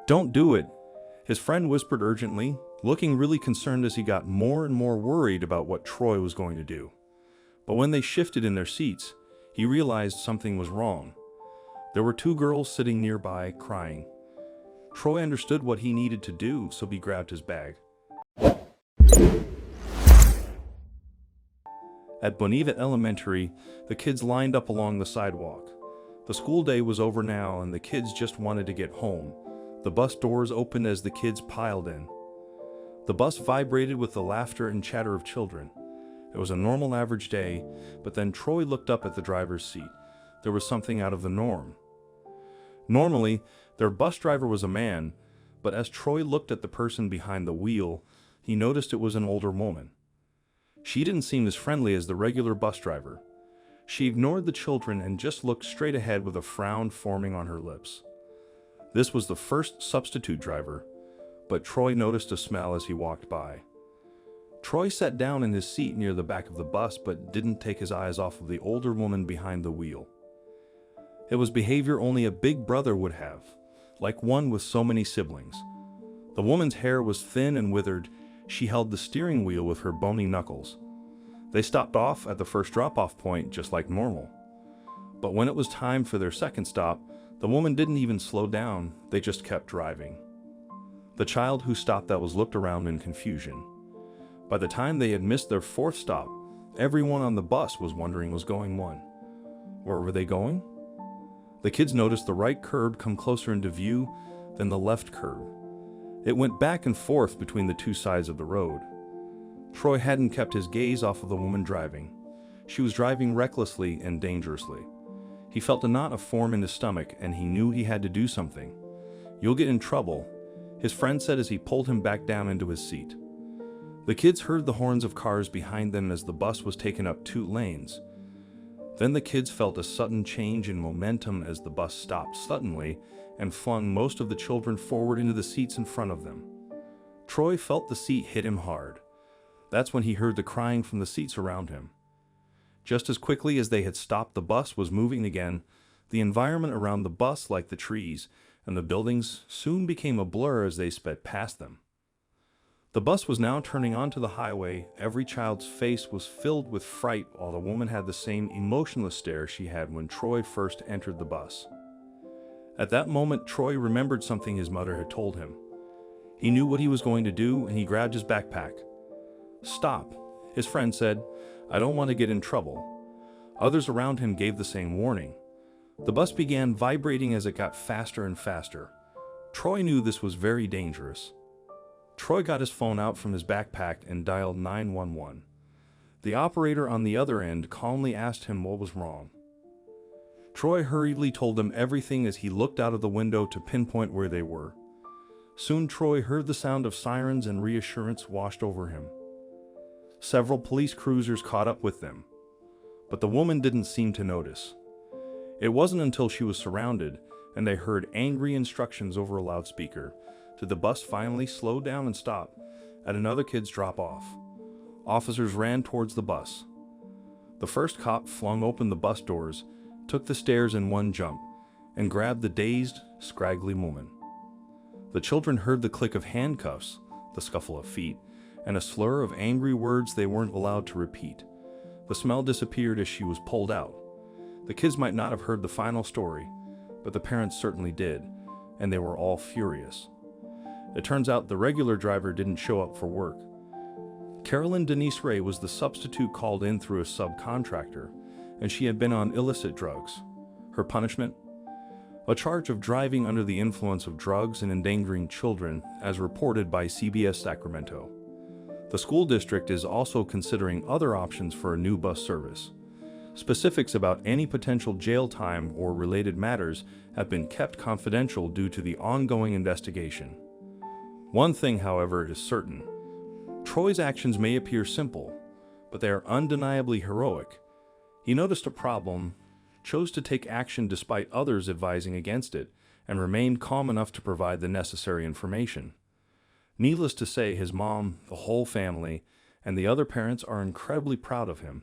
"Don't do it," his friend whispered urgently, looking really concerned as he got more and more worried about what Troy was going to do. But when they shifted in their seats, he realized something was wrong. There were two girls sitting nearby, crying. Troy understood what he needed to do, so he grabbed his bag. At Bonita Elementary, the kids lined up along the sidewalk. The school day was over now, and the kids just wanted to get home. The bus doors opened as the kids piled in. The bus vibrated with the laughter and chatter of children. It was a normal average day, but then Troy looked up at the driver's seat. There was something out of the norm. Normally, their bus driver was a man, but as Troy looked at the person behind the wheel, he noticed it was an older woman. She didn't seem as friendly as the regular bus driver. She ignored the children and just looked straight ahead with a frown forming on her lips. This was the first substitute driver, but Troy noticed a smell as he walked by. Troy sat down in his seat near the back of the bus but didn't take his eyes off of the older woman behind the wheel. It was behavior only a big brother would have, like one with so many siblings. The woman's hair was thin and withered. She held the steering wheel with her bony knuckles. They stopped off at the first drop-off point just like normal. But when it was time for their second stop, the woman didn't even slow down, they just kept driving. The child who stopped that was looked around in confusion. By the time they had missed their fourth stop, everyone on the bus was wondering was going on. Where were they going? The kids noticed the right curb come closer into view than the left curb. It went back and forth between the two sides of the road. Troy hadn't kept his gaze off of the woman driving. She was driving recklessly and dangerously. He felt a knot form in his stomach, and he knew he had to do something. "You'll get in trouble," his friend said as he pulled him back down into his seat. The kids heard the horns of cars behind them as the bus was taken up 2 lanes. Then the kids felt a sudden change in momentum as the bus stopped suddenly and flung most of the children forward into the seats in front of them. Troy felt the seat hit him hard. That's when he heard the crying from the seats around him. Just as quickly as they had stopped, the bus was moving again. The environment around the bus, like the trees and the buildings, soon became a blur as they sped past them. The bus was now turning onto the highway. Every child's face was filled with fright, while the woman had the same emotionless stare she had when Troy first entered the bus. At that moment, Troy remembered something his mother had told him. He knew what he was going to do, and he grabbed his backpack. "Stop," his friend said. "I don't want to get in trouble." Others around him gave the same warning. The bus began vibrating as it got faster and faster. Troy knew this was very dangerous. Troy got his phone out from his backpack and dialed 911. The operator on the other end calmly asked him what was wrong. Troy hurriedly told them everything as he looked out of the window to pinpoint where they were. Soon Troy heard the sound of sirens and reassurance washed over him. Several police cruisers caught up with them, but the woman didn't seem to notice. It wasn't until she was surrounded and they heard angry instructions over a loudspeaker did the bus finally slow down and stop at another kid's drop-off. Officers ran towards the bus. The first cop flung open the bus doors, took the stairs in one jump, and grabbed the dazed, scraggly woman. The children heard the click of handcuffs, the scuffle of feet, and a slur of angry words they weren't allowed to repeat. The smell disappeared as she was pulled out. The kids might not have heard the final story, but the parents certainly did, and they were all furious. It turns out the regular driver didn't show up for work. Carolyn Denise Ray was the substitute called in through a subcontractor, and she had been on illicit drugs. Her punishment? A charge of driving under the influence of drugs and endangering children, as reported by CBS Sacramento. The school district is also considering other options for a new bus service. Specifics about any potential jail time or related matters have been kept confidential due to the ongoing investigation. One thing, however, is certain. Troy's actions may appear simple, but they are undeniably heroic. He noticed a problem, chose to take action despite others advising against it, and remained calm enough to provide the necessary information. Needless to say, his mom, the whole family, and the other parents are incredibly proud of him.